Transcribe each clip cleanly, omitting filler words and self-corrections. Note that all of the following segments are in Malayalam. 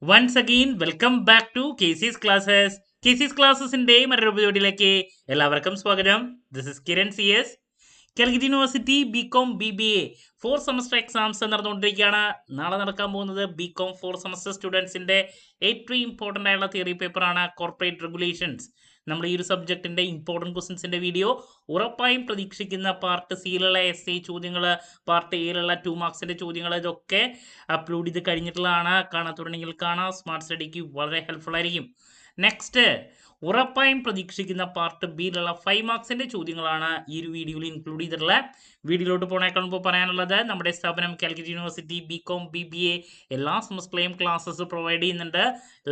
Once again, welcome back to KC's Classes. KC's Classesന്റെ മറ്റൊരു എപ്പിസോഡിലേക്ക് എല്ലാവർക്കും സ്വാഗതം. This is Kiran CS. Calicut university BCom BBA 4 semester exams നടന്നുകൊണ്ടിരിക്കുകയാണ്. നാളെ നടക്കാൻ പോകുന്നത് ബികോം 4 സെമസ്റ്റർ സ്റ്റുഡൻസിന്റെ ഏറ്റവും ഇമ്പോർട്ടൻ്റ് ആയുള്ള തിയറി പേപ്പറാണ് കോർപ്പറേറ്റ് റെഗുലേഷൻസ്. നമ്മൾ ഈ ഒരു സബ്ജക്റ്റിന്റെ ഇമ്പോർട്ടൻറ്റ് ക്വസ്റ്റ്യൻസിന്റെ വീഡിയോ ഉറപ്പായും പ്രതീക്ഷിക്കുന്ന പാർട്ട് സിയിലുള്ള essay ചോദ്യങ്ങൾ, പാർട്ട് എയിലുള്ള 2 മാർക്സിന്റെ ചോദ്യങ്ങൾ ഇതൊക്കെ അപ്ലോഡ് ചെയ്ത് കഴിഞ്ഞിട്ടുള്ളതാണ്. കാണാത്തുണ്ടെങ്കിൽ കാണാം. സ്മാർട്ട് സ്റ്റഡിക്ക് വളരെ ഹെൽപ്ഫുൾ ആയിരിക്കും. നെക്സ്റ്റ് ഉറപ്പായും പ്രതീക്ഷിക്കുന്ന പാർട്ട് ബിയിലുള്ള 5 മാർക്സിന്റെ ചോദ്യങ്ങളാണ് ഈ ഒരു വീഡിയോയിൽ ഇൻക്ലൂഡ് ചെയ്തിട്ടുള്ളത്. വീഡിയോയിലോട്ട് പോണേക്കാൾ മുമ്പ് പറയാനുള്ളത്, നമ്മുടെ സ്ഥാപനം കാലിക്കറ്റ് യൂണിവേഴ്സിറ്റി ബികോം BBA എല്ലാ സെമസ്റ്ററിലെയും ക്ലാസ്സസ് പ്രൊവൈഡ് ചെയ്യുന്നുണ്ട്.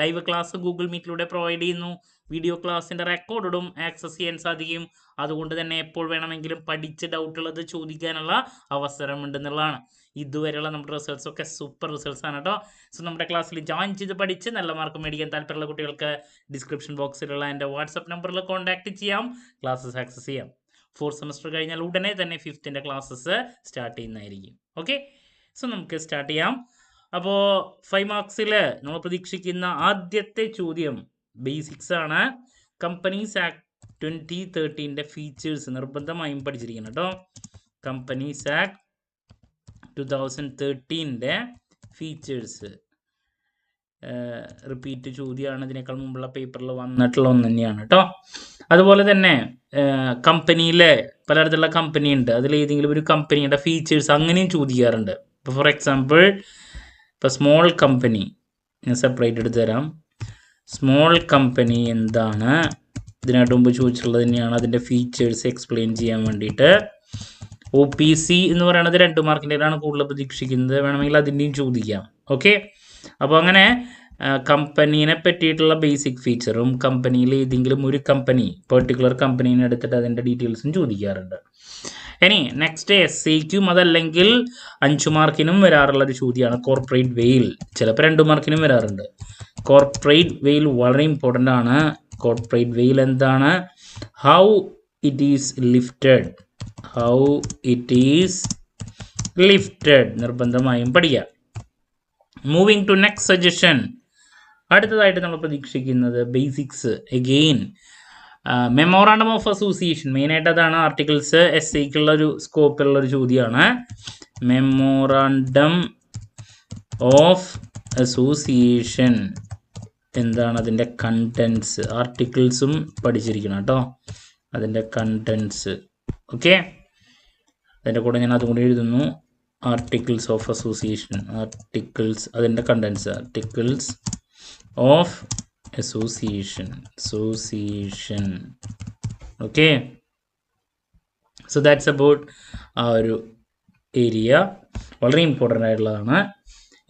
ലൈവ് ക്ലാസ് ഗൂഗിൾ മീറ്റിലൂടെ പ്രൊവൈഡ് ചെയ്യുന്നു. വീഡിയോ ക്ലാസ്സിൻ്റെ റെക്കോർഡും ആക്സസ് ചെയ്യാൻ സാധിക്കും. അതുകൊണ്ട് തന്നെ എപ്പോൾ വേണമെങ്കിലും പഠിച്ച് ഡൗട്ടുള്ളത് ചോദിക്കാനുള്ള അവസരമുണ്ടെന്നുള്ളതാണ്. ഇതുവരെയുള്ള നമ്മുടെ റിസൾട്ട്സ് ഒക്കെ സൂപ്പർ റിസൾട്ട്സ് ആണ് കേട്ടോ. സോ നമ്മുടെ ക്ലാസ്സിൽ ജോയിൻ ചെയ്ത് പഠിച്ച് നല്ല മാർക്ക് മേടിക്കാൻ താല്പര്യമുള്ള കുട്ടികൾക്ക് ഡിസ്ക്രിപ്ഷൻ ബോക്സിലുള്ള എൻ്റെ വാട്സപ്പ് നമ്പറിൽ കോൺടാക്ട് ചെയ്യാം. ക്ലാസ്സസ് ആക്സസ് ചെയ്യാം. 4 സെമസ്റ്റർ കഴിഞ്ഞാൽ ഉടനെ തന്നെ 5th ക്ലാസ്സസ് സ്റ്റാർട്ട് ചെയ്യുന്നതായിരിക്കും. ഓക്കെ, സോ നമുക്ക് സ്റ്റാർട്ട് ചെയ്യാം. അപ്പോൾ 5 മാർക്സിൽ നമ്മൾ പ്രതീക്ഷിക്കുന്ന ആദ്യത്തെ ചോദ്യം ബേസിക്സ് ആണ്. കമ്പനീസ് ആക്ട് 2013 ഫീച്ചേഴ്സ് നിർബന്ധമായും പഠിച്ചിരിക്കണം കേട്ടോ. കമ്പനീസ് ആക്ട് 2013 ഫീച്ചേഴ്സ് റിപ്പീറ്റ് ചോദ്യമാണ്. ഇതിനേക്കാൾ മുമ്പുള്ള പേപ്പറിൽ വന്നിട്ടുള്ള ഒന്ന് തന്നെയാണ് കേട്ടോ. അതുപോലെ തന്നെ കമ്പനിയിലെ പലതരത്തിലുള്ള കമ്പനി ഉണ്ട്, അതിലേതെങ്കിലും ഒരു കമ്പനിയുടെ ഫീച്ചേഴ്സ് അങ്ങനെയും ചോദിക്കാറുണ്ട്. ഇപ്പോൾ ഫോർ എക്സാമ്പിൾ ഇപ്പോൾ സ്മോൾ കമ്പനി ഞാൻ സെപ്പറേറ്റ് എടുത്ത് തരാം. സ്മോൾ കമ്പനി എന്താണ്, ഇതിനായിട്ട് മുമ്പ് ചോദിച്ചിട്ടുള്ളത് തന്നെയാണ്. അതിൻ്റെ ഫീച്ചേഴ്സ് എക്സ്പ്ലെയിൻ ചെയ്യാൻ വേണ്ടിയിട്ട് OPC എന്ന് പറയുന്നത് 2 മാർക്കിൻ്റെതാണ് കൂടുതൽ പ്രതീക്ഷിക്കുന്നത്. വേണമെങ്കിൽ അതിൻ്റെയും ചോദിക്കാം. ഓക്കെ, അപ്പോൾ അങ്ങനെ കമ്പനീനെ പറ്റിയിട്ടുള്ള ബേസിക് ഫീച്ചറും കമ്പനിയിൽ ഏതെങ്കിലും ഒരു കമ്പനി പെർട്ടിക്കുലർ കമ്പനീനെ എടുത്തിട്ട് അതിൻ്റെ ഡീറ്റെയിൽസും ചോദിക്കാറുണ്ട്. ഇനി നെക്സ്റ്റ് SAയ്ക്കും അതല്ലെങ്കിൽ 5 മാർക്കിനും വരാറുള്ളൊരു ചോദ്യമാണ് കോർപ്പറേറ്റ് വെയിൽ. ചിലപ്പോൾ 2 മാർക്കിനും വരാറുണ്ട്. കോർപ്പറേറ്റ് വെയിൽ വളരെ ഇമ്പോർട്ടൻ്റ് ആണ്. കോർപ്പറേറ്റ് വെയിൽ എന്താണ്, how it is lifted, how it is lifted നിർബന്ധമായും പഠിക്കുക. Moving to next suggestion. അടുത്തതായിട്ട് നമ്മൾ പ്രതീക്ഷിക്കുന്നത് basics again memorandum of association. മെയിനായിട്ട് അതാണ് ആർട്ടിക്കിൾസ്. SAയ്ക്കുള്ള ഒരു സ്കോപ്പുള്ള ഒരു ചോദ്യമാണ്. മെമ്മോറാണ്ടം ഓഫ് അസോസിയേഷൻ എന്താണ്, അതിൻ്റെ കണ്ടൻസ്. ആർട്ടിക്കിൾസും പഠിച്ചിരിക്കണം കേട്ടോ, അതിൻ്റെ കണ്ടൻസ്. ഓക്കെ, അതിൻ്റെ കൂടെ ഞാൻ അതും കൂടി എഴുതുന്നു. ആർട്ടിക്കിൾസ് ഓഫ് അസോസിയേഷൻ, ആർട്ടിക്കിൾസ് അതിൻ്റെ contents, articles of association, association. Okay, so that's about ആ ഒരു ഏരിയ. വളരെ ഇമ്പോർട്ടൻ്റ് ആയിട്ടുള്ളതാണ്.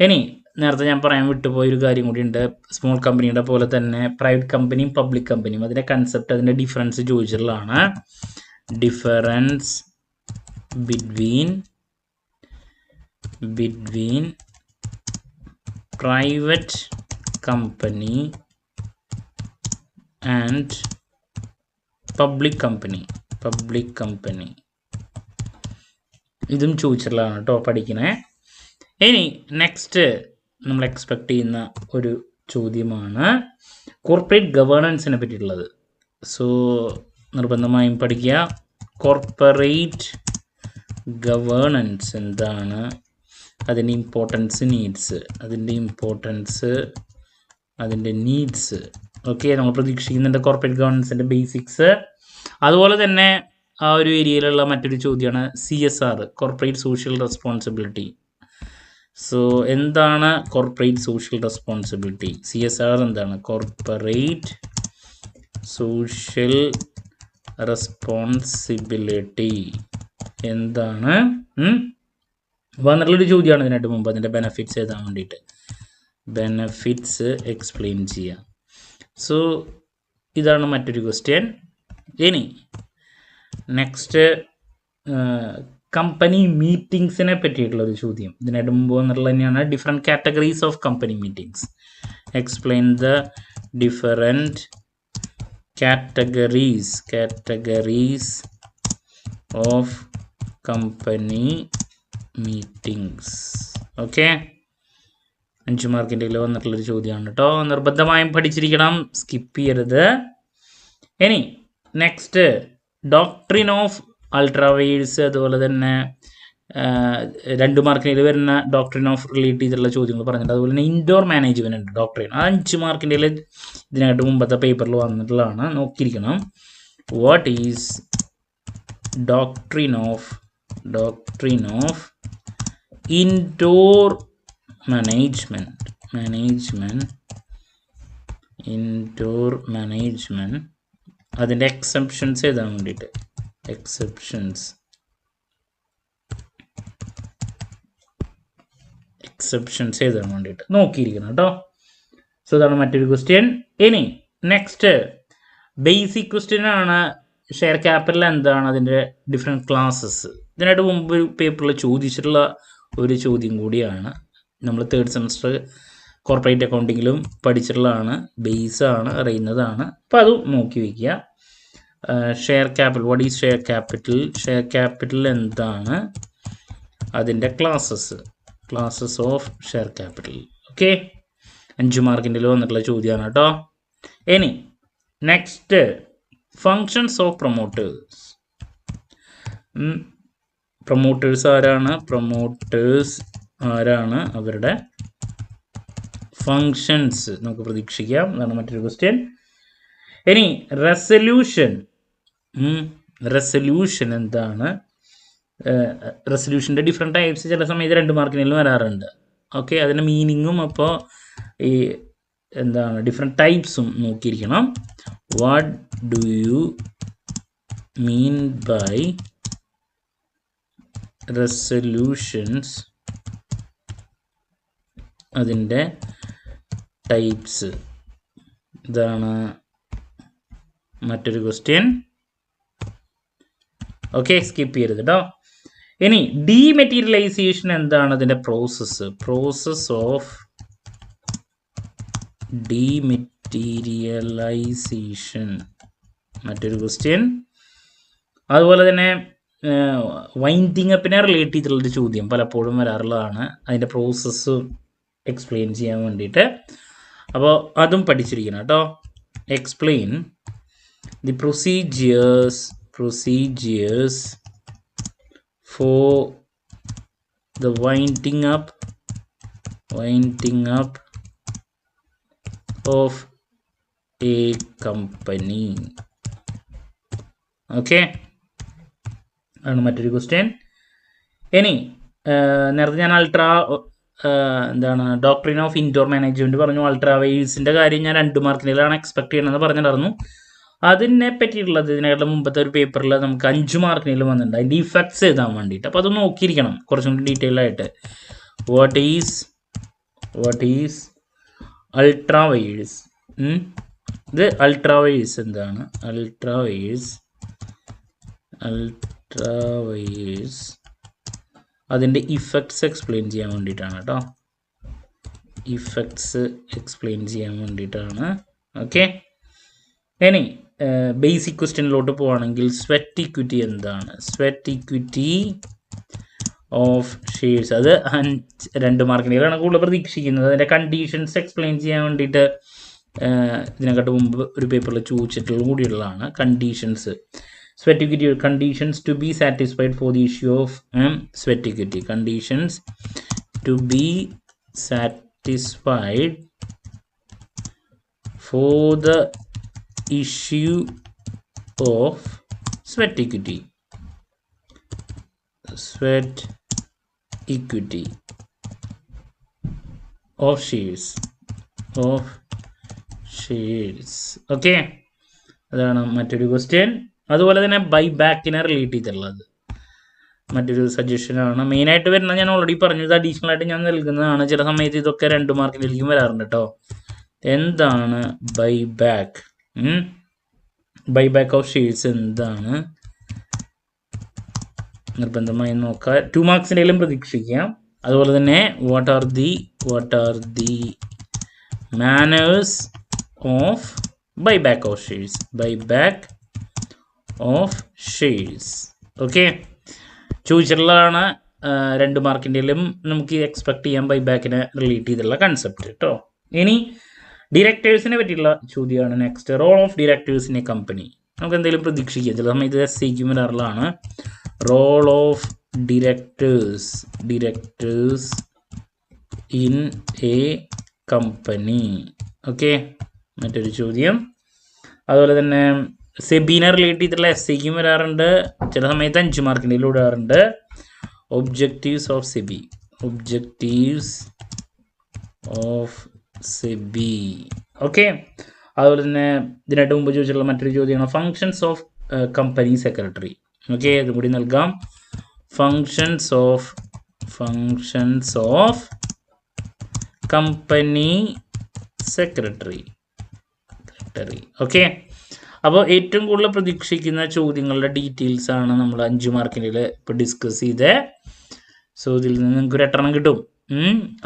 ഇനി നേരത്തെ ഞാൻ പറയാൻ വിട്ടുപോയൊരു കാര്യം കൂടി ഉണ്ട്. സ്മോൾ കമ്പനിയുടെ പോലെ തന്നെ പ്രൈവറ്റ് കമ്പനിയും പബ്ലിക് കമ്പനിയും അതിൻ്റെ കൺസെപ്റ്റ്, അതിൻ്റെ ഡിഫറൻസ് ചോദിച്ചിട്ടുള്ളതാണ്. Difference between private company and public company ഇതും ചോദിച്ചിട്ടുള്ളതാണ് കേട്ടോ, പഠിക്കണേ. ഇനി നെക്സ്റ്റ് നമ്മൾ എക്സ്പെക്റ്റ് ചെയ്യുന്ന ഒരു ചോദ്യമാണ് കോർപ്പറേറ്റ് ഗവേണൻസിനെ പറ്റിയിട്ടുള്ളത്. സോ നിർബന്ധമായും പഠിക്കുക. കോർപ്പറേറ്റ് ഗവേണൻസ് എന്താണ്, അതിൻ്റെ ഇമ്പോർട്ടൻസ്, നീഡ്സ്, അതിൻ്റെ നീഡ്സ്. ഓക്കെ, നമ്മൾ പ്രതീക്ഷിക്കുന്നുണ്ട് കോർപ്പറേറ്റ് ഗവേണൻസിൻ്റെ ബേസിക്സ്. അതുപോലെ തന്നെ ആ ഒരു ഏരിയയിലുള്ള മറ്റൊരു ചോദ്യമാണ് CSR, corporate social responsibility. So എന്താണ് കോർപ്പറേറ്റ് സോഷ്യൽ റെസ്പോൺസിബിലിറ്റി, CSR എന്താണ്, കോർപ്പറേറ്റ് സോഷ്യൽ റെസ്പോൺസിബിലിറ്റി എന്താണ് വന്നിട്ടുള്ളൊരു ചോദ്യമാണ് ഇതിനായിട്ട് മുമ്പ്. അതിൻ്റെ ബെനഫിറ്റ്സ് എഴുതാൻ വേണ്ടിയിട്ട് ബെനഫിറ്റ്സ് എക്സ്പ്ലെയിൻ ചെയ്യാം. സോ ഇതാണ് മറ്റൊരു ക്വസ്റ്റ്യൻ. ഇനി നെക്സ്റ്റ് കമ്പനി മീറ്റിംഗ്സിനെ പറ്റിയിട്ടുള്ളൊരു ചോദ്യം. ഇതിനായിട്ട് മുമ്പ് വന്നിട്ടുള്ളത് തന്നെയാണ്. Different categories of company meetings, explain the different categories of company meetings. Okay, 5 മാർക്കിൻ്റെ വന്നിട്ടുള്ളൊരു ചോദ്യമാണ് കേട്ടോ. നിർബന്ധമായും പഠിച്ചിരിക്കണം, സ്കിപ്പ് ചെയ്യരുത്. ഇനി നെക്സ്റ്റ് ഡോക്ട്രിൻ ഓഫ് അൾട്രാവെയർസ്, അതുപോലെ തന്നെ 2 മാർക്കിൻ്റെ വരുന്ന ഡോക്ട്രിൻ ഓഫ് റിലേറ്റ് ചെയ്തിട്ടുള്ള ചോദ്യങ്ങൾ പറഞ്ഞിട്ടുണ്ട്. അതുപോലെ തന്നെ ഇൻഡോർ മാനേജ്മെൻറ്റ് ഉണ്ട് ഡോക്ട്രിൻ, 5 മാർക്കിൻ്റെ ഇതിനായിട്ട് മുമ്പത്തെ പേപ്പറിൽ വന്നിട്ടുള്ളതാണ്, നോക്കിയിരിക്കണം. What is doctrine of indoor management indoor management അതിൻ്റെ എക്സെപ്ഷൻസ് എഴുതാൻ വേണ്ടിയിട്ട് എക്സെപ്ഷൻസ് എഴുതാൻ വേണ്ടിയിട്ട് നോക്കിയിരിക്കണം കേട്ടോ. സോ ഇതാണ് മറ്റൊരു ക്വസ്റ്റ്യൻ. ഇനി നെക്സ്റ്റ് ബേസിക് ക്വസ്റ്റ്യൻ ആണ്. ഷെയർ ക്യാപിറ്റൽ എന്താണ്, അതിൻ്റെ ഡിഫറെൻറ്റ് ക്ലാസ്സസ്. ഇതിനായിട്ട് മുമ്പ് പേപ്പറിൽ ചോദിച്ചിട്ടുള്ള ഒരു ചോദ്യം കൂടിയാണ്. നമ്മൾ 3rd സെമസ്റ്റർ കോർപ്പറേറ്റ് അക്കൗണ്ടിങ്ങിലും പഠിച്ചിട്ടുള്ളതാണ്, ബേസാണ്, അറിയുന്നതാണ്. അപ്പോൾ അത് നോക്കി വയ്ക്കുക. Share capital, what is share capital, share capital എന്താണ്, അതിൻ്റെ classes of share capital. Okay, 5 മാർക്കിൻ്റെ വന്നിട്ടുള്ള ചോദ്യമാണ് കേട്ടോ. ഇനി നെക്സ്റ്റ് ഫങ്ഷൻസ് ഓഫ് പ്രൊമോട്ടേഴ്സ് ആരാണ്, അവരുടെ ഫങ്ഷൻസ് നമുക്ക് പ്രതീക്ഷിക്കാം. അതാണ് മറ്റൊരു ക്വസ്റ്റ്യൻ. ഇനി റെസൊല്യൂഷൻ എന്താണ്, റെസൊല്യൂഷൻ്റെ ഡിഫറെൻറ്റ് ടൈപ്സ് ചില സമയത്ത് 2 മാർക്കിനും വരാറുണ്ട്. ഓക്കെ, അതിൻ്റെ മീനിങ്ങും അപ്പോൾ ഈ എന്താണ് ഡിഫറെൻറ്റ് ടൈപ്സും നോക്കിയിരിക്കണം. What do you mean by resolutions, അതിൻ്റെ ടൈപ്സ്, ഇതാണ് മറ്റൊരു ക്വസ്റ്റ്യൻ. ഓക്കെ, സ്കിപ്പ് ചെയ്യരുത് കേട്ടോ. ഇനി ഡീമെറ്റീരിയലൈസേഷൻ എന്താണ്, അതിൻ്റെ പ്രോസസ് ഓഫ് ഡീമെറ്റീരിയലൈസേഷൻ, മറ്റൊരു ക്വസ്റ്റ്യൻ. അതുപോലെ തന്നെ വൈൻഡിങ് അപ്പിനെ റിലേറ്റ് ചെയ്തിട്ടുള്ളൊരു ചോദ്യം പലപ്പോഴും വരാറുള്ളതാണ്, അതിൻ്റെ പ്രോസസ്സ് എക്സ്പ്ലെയിൻ ചെയ്യാൻ വേണ്ടിയിട്ട്. അപ്പോൾ അതും പഠിച്ചിരിക്കണം കേട്ടോ. Explain the procedures for the winding up of a company. Okay, ആണ് മറ്റൊരു ക്വസ്റ്റ്യൻ. ഇനി നേരത്തെ ഞാൻ ഡോക്ട്രിൻ ഓഫ് ഇൻഡോർ മാനേജ്മെൻറ്റ് പറഞ്ഞു. അൾട്രാവെയർസിൻ്റെ കാര്യം ഞാൻ 2 മാർക്കിലാണ് എക്സ്പെക്ട് ചെയ്യണമെന്ന് പറഞ്ഞിട്ടുണ്ടായിരുന്നു. അതിനെ പറ്റിയിട്ടുള്ളത് ഇതിനായിട്ടുള്ള മുമ്പത്തെ ഒരു പേപ്പറിൽ നമുക്ക് 5 മാർക്കിനും വന്നിട്ടുണ്ട്, അതിൻ്റെ ഇഫക്ട്സ് എഴുതാൻ വേണ്ടിയിട്ട്. അപ്പോൾ അത് നോക്കിയിരിക്കണം കുറച്ചും കൂടി ഡീറ്റെയിൽ ആയിട്ട്. വാട്ട് ഈസ് അൾട്രാവെയർസ്, ഇത് അൾട്രാവെയർസ് എന്താണ്, അൾട്രാവെയർസ് അതിൻ്റെ ഇഫക്ട്സ് എക്സ്പ്ലെയിൻ ചെയ്യാൻ വേണ്ടിയിട്ടാണ് കേട്ടോ. ഓക്കെ, ഇനി ബേസിക് ക്വസ്റ്റ്യനിലോട്ട് പോവുകയാണെങ്കിൽ സ്വെറ്റ് ഇക്വിറ്റി എന്താണ്, സ്വെറ്റ് ഇക്വിറ്റി ഓഫ് ഷെയർസ്, അത് 2 മാർക്കിനാണ് കൂടുതൽ പ്രതീക്ഷിക്കുന്നത്. അതിൻ്റെ കണ്ടീഷൻസ് എക്സ്പ്ലെയിൻ ചെയ്യാൻ വേണ്ടിയിട്ട് ഇതിനെക്കാട്ട് മുമ്പ് ഒരു പേപ്പറിൽ ചോദിച്ചിട്ടുള്ള കൂടിയുള്ളതാണ്. Conditions, sweat equity conditions to be satisfied for the issue of sweat equity, conditions to be satisfied for the issue of sweat equity, sweat equity of shares. Okay, അതാണ് മറ്റൊരു ക്വസ്റ്റ്യൻ. അതുപോലെ തന്നെ ബൈബാക്കിനെ റിലേറ്റ് ചെയ്തിട്ടുള്ളത് മറ്റൊരു സജഷനാണ്. മെയിനായിട്ട് വരുന്നത് ഞാൻ ഓൾറെഡി പറഞ്ഞത്, അഡീഷണൽ ആയിട്ട് ഞാൻ നൽകുന്നതാണ്. ചില സമയത്ത് ഇതൊക്കെ 2 മാർക്കിലേക്കും വരാറുണ്ട് കേട്ടോ. എന്താണ് ബൈബാക്ക്, ബൈബാക്ക് ഓഫ് ഷെയർസ് എന്താണ്, നിർബന്ധമായി നോക്കുക. 2 മാർക്സിൻ്റെയും പ്രതീക്ഷിക്കാം. അതുപോലെ തന്നെ what are the manners of buyback of shares. Okay, ചോദിച്ചിട്ടുള്ളതാണ്. 2 മാർക്കിൻ്റെയിലും നമുക്ക് എക്സ്പെക്ട് ചെയ്യാൻ ബൈബാക്കിനെ റിലേറ്റ് ചെയ്തുള്ള കൺസെപ്റ്റ് കേട്ടോ. ഇനി ഡയറക്ടേഴ്സിനെ പറ്റിയുള്ള ചോദ്യമാണ് next. Role of directors in a company. നമുക്ക് എന്തെങ്കിലും പ്രതീക്ഷിക്കാം, ചില സമയത്ത് എസ് വരാറുള്ളതാണ്. Role of directors in a company. Okay, മറ്റൊരു ചോദ്യം. അതുപോലെ തന്നെ സെബീനെ റിലേറ്റ് ചെയ്തിട്ടുള്ള എസ് വരാറുണ്ട്, ചില സമയത്ത് 5 മാർക്കിൻ്റെ വരാറുണ്ട്. Objectives of SEBI. ഓക്കെ, അതുപോലെ തന്നെ ഇതിനായിട്ട് മുമ്പ് ചോദിച്ചിട്ടുള്ള മറ്റൊരു ചോദ്യമാണ് functions of company secretary. Okay, അതും കൂടി നൽകാം. Functions of company secretary. Okay, അപ്പോൾ ഏറ്റവും കൂടുതൽ പ്രതീക്ഷിക്കുന്ന ചോദ്യങ്ങളുടെ ഡീറ്റെയിൽസ് ആണ് നമ്മൾ 5 മാർക്കിൻ്റെ ഇപ്പോൾ ഡിസ്കസ് ചെയ്തത്. സോ ഇതിൽ നിന്ന് നിങ്ങൾക്ക് ഒരു 8 കിട്ടും.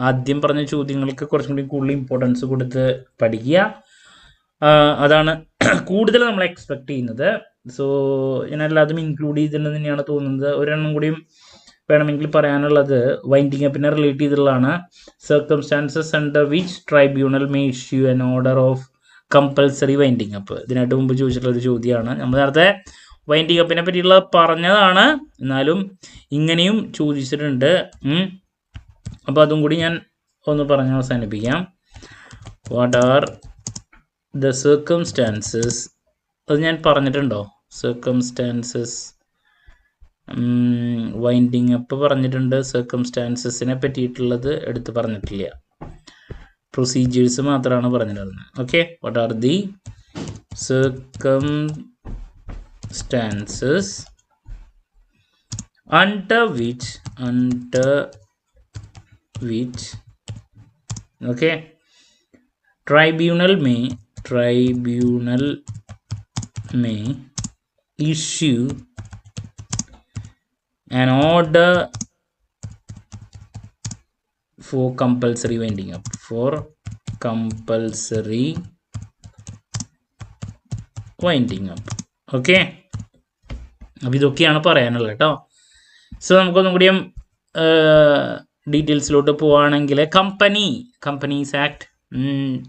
ആദ്യം പറഞ്ഞ ചോദ്യങ്ങൾക്ക് കുറച്ചും കൂടി കൂടുതൽ ഇമ്പോർട്ടൻസ് കൊടുത്ത് പഠിക്കുക, അതാണ് കൂടുതൽ നമ്മൾ എക്സ്പെക്ട് ചെയ്യുന്നത്. സോ ഞാൻ എല്ലാതും ഇൻക്ലൂഡ് ചെയ്തിട്ടുണ്ടെന്ന് തന്നെയാണ് തോന്നുന്നത്. ഒരെണ്ണം കൂടിയും വേണമെങ്കിൽ പറയാനുള്ളത് വൈൻഡിങ് അപ്പിനെ റിലേറ്റ് ചെയ്തിട്ടുള്ളതാണ്. Circumstances under which tribunal may issue an order of compulsory winding up. ഇതിനായിട്ട് മുമ്പ് ചോദിച്ചിട്ടുള്ള ഒരു ചോദ്യമാണ്. നമ്മൾ നേരത്തെ വൈൻഡിങ് അപ്പിനെ പറ്റിയുള്ള പറഞ്ഞതാണ്, എന്നാലും ഇങ്ങനെയും ചോദിച്ചിട്ടുണ്ട്. അപ്പോൾ അതും കൂടി ഞാൻ ഒന്ന് പറഞ്ഞ് അവസാനിപ്പിക്കാം. വാട്ട് ആർ ദ സർക്കംസ്റ്റാൻസസ്, അത് ഞാൻ പറഞ്ഞിട്ടുണ്ടോ? സർക്കംസ്റ്റാൻസസ് വൈൻഡിങ് അപ്പ് പറഞ്ഞിട്ടുണ്ട്, സർക്കംസ്റ്റാൻസസിനെ പറ്റിയിട്ടുള്ളത് എടുത്ത് പറഞ്ഞിട്ടില്ല, പ്രൊസീജിയേഴ്സ് മാത്രമാണ് പറഞ്ഞിരുന്നത്. Okay, what are the circumstances under which okay tribunal may issue an order for compulsory winding up, okay. അപ്പോൾ ഇതൊക്കെയാണ് പറയാനുള്ളത് കേട്ടോ. സോ നമുക്കൊന്നും കൂടിയും ഡീറ്റെയിൽസിലോട്ട് പോവുകയാണെങ്കിൽ കമ്പനീസ് ആക്ട്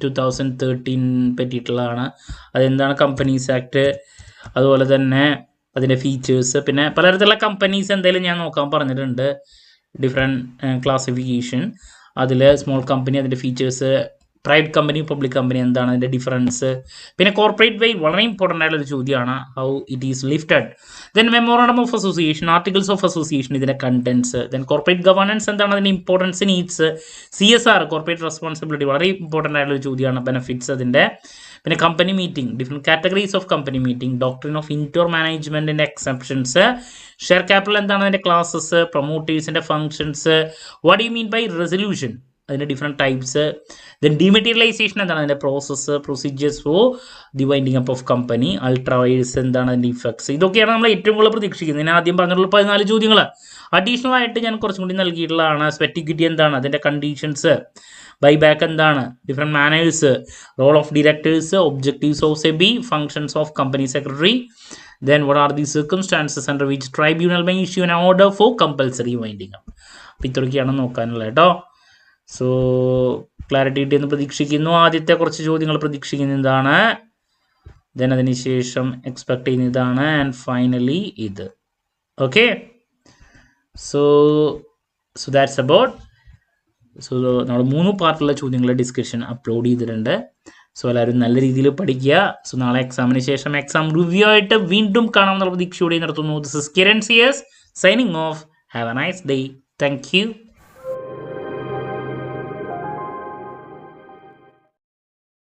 2013 പറ്റിയിട്ടുള്ളതാണ്. അതെന്താണ് കമ്പനീസ് ആക്ട്, അതുപോലെ തന്നെ അതിൻ്റെ ഫീച്ചേഴ്സ്, പിന്നെ പലതരത്തിലുള്ള കമ്പനീസ് എന്തായാലും ഞാൻ നോക്കാൻ പറഞ്ഞിട്ടുണ്ട്, ഡിഫറെൻറ്റ് ക്ലാസിഫിക്കേഷൻ. അതിൽ സ്മോൾ കമ്പനി, അതിൻ്റെ features, private company, public company, എന്താണ് അതിൻ്റെ ഡിഫറൻസ്, പിന്നെ കോർപ്പറേറ്റ് വെയ് വളരെ ഇമ്പോർട്ടൻ്റ് ആയിട്ടുള്ളൊരു ചോദ്യമാണ്, how it is lifted. Then memorandum of association, articles of association, ഇതിൻ്റെ കണ്ടൻസ്. ദെൻ കോർപ്പറേറ്റ് ഗവർണൻസ് എന്താണ്, അതിൻ്റെ importance, needs. CSR, corporate responsibility, വളരെ ഇമ്പോർട്ടൻ്റ് ആയിട്ടുള്ള ചോദ്യമാണ്, ബെനിഫിറ്റ്സ് അതിൻ്റെ. പിന്നെ company meeting, different categories of company meeting, doctrine of indoor മാനേജ്മെൻറ്റിൻ്റെ എക്സെപ്ഷൻസ്, ഷെയർ ക്യാപിറ്റൽ എന്താണ് അതിൻ്റെ ക്ലാസസ്, പ്രൊമോട്ടേഴ്സിൻ്റെ functions, what you mean by resolution, അതിൻ്റെ ഡിഫറെൻറ്റ് ടൈപ്സ്. ദെൻ ഡീമെറ്റീരിയലൈസേഷൻ എന്താണ് അതിൻ്റെ process, procedures for the winding up of company, അൾട്രാവയർസ് എന്താണ് അതിൻ്റെ ഇഫക്ട്സ്. ഇതൊക്കെയാണ് നമ്മൾ ഏറ്റവും കൂടുതൽ പ്രതീക്ഷിക്കുന്നത്. ഞാൻ ആദ്യം പറഞ്ഞിട്ടുള്ള 14 ചോദ്യങ്ങൾ അഡീഷണൽ ആയിട്ട് ഞാൻ കുറച്ചും കൂടി നൽകിയിട്ടുള്ളതാണ്. സ്വെറ്റ് ഇക്വിറ്റി എന്താണ്, അതിൻ്റെ കണ്ടീഷൻസ്, ബൈബാക്ക് എന്താണ്, different manners, role of directors, objectives of SEBI, functions of company secretary, then what are the circumstances under which tribunal may issue an order for compulsory winding up. അപ്പോൾ ഇത്രയൊക്കെയാണ് നോക്കാനുള്ളത് കേട്ടോ. സോ ക്ലാരിറ്റി കിട്ടിയെന്ന് പ്രതീക്ഷിക്കുന്നു. ആദ്യത്തെ കുറച്ച് ചോദ്യങ്ങൾ പ്രതീക്ഷിക്കുന്നതാണ്, ദെൻ അതിനുശേഷം എക്സ്പെക്ട് ചെയ്യുന്നതാണ്, ആൻഡ് ഫൈനലി ഇത്. Okay, so that's about. So നമ്മൾ 3 പാർട്ടുള്ള ചോദ്യങ്ങളുടെ ഡിസ്കഷൻ അപ്ലോഡ് ചെയ്തിട്ടുണ്ട്. സോ എല്ലാവരും നല്ല രീതിയിൽ പഠിക്കുക. സോ നാളെ എക്സാമിന് ശേഷം എക്സാം റിവ്യൂ ആയിട്ട് വീണ്ടും കാണാമെന്നുള്ള പ്രതീക്ഷയോടെ നിർത്തുന്നു. This is Kiran CS signing off. Have a nice day. Thank U.